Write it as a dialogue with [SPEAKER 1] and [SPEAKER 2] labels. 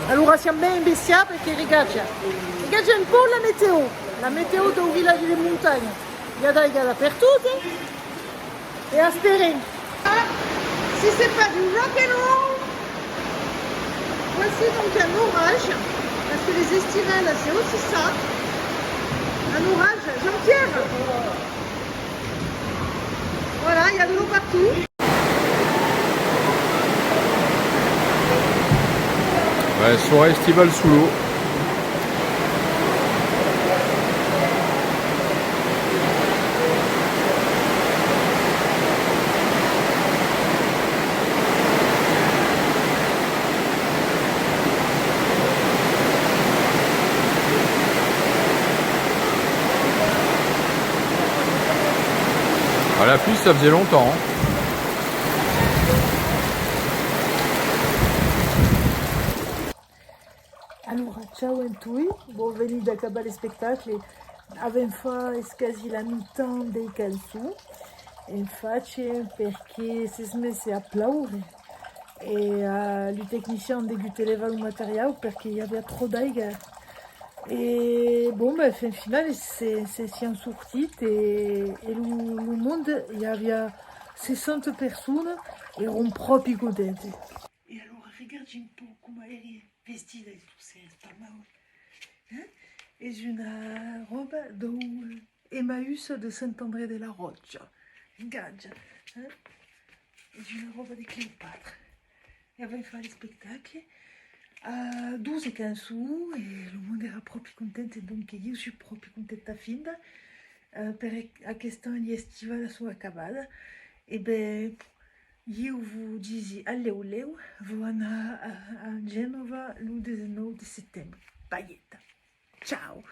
[SPEAKER 1] Allora siamo ben imbestiati perché ragazzi un po' la meteo del villaggio di montagna, il y a dappertutto et aspirine. Si c'est pas du rock and roll, voici donc un orage, parce que les estivales c'est aussi ça, un orage. Jean-Pierre, voilà, il y a de l'eau partout.
[SPEAKER 2] Ouais, soirée estivale sous l'eau. À la pluie, ça faisait longtemps. Hein.
[SPEAKER 1] Allora, ciao a tutti, buon venite a acabare il spettacolo. Abbiamo fatto quasi la metà dei calzoni, infatti perché si è smesso a piovere e i tecnici hanno dovuto levare il materiale perché il y avait trop d'aigua. Et bon, ben, fin finale, c'est siamo sortiti e il mondo, il y avait 60 persone e erano proprio contenti. E allora, regarde un po' come eri vestita e tu sei spalmata. Et une robe de Emmaüs de Saint-André de la Rocha. Regarde. Et une robe de Cléopâtre. Et abbiamo fatto il spettacolo. 12 canzoni e il mondo era proprio contento, donc io sono proprio contenta fin per a quest'anno estiva sono accabata e beh io vi dico alleu vou andare a Genova il 19 di settembre. Baietta, ciao!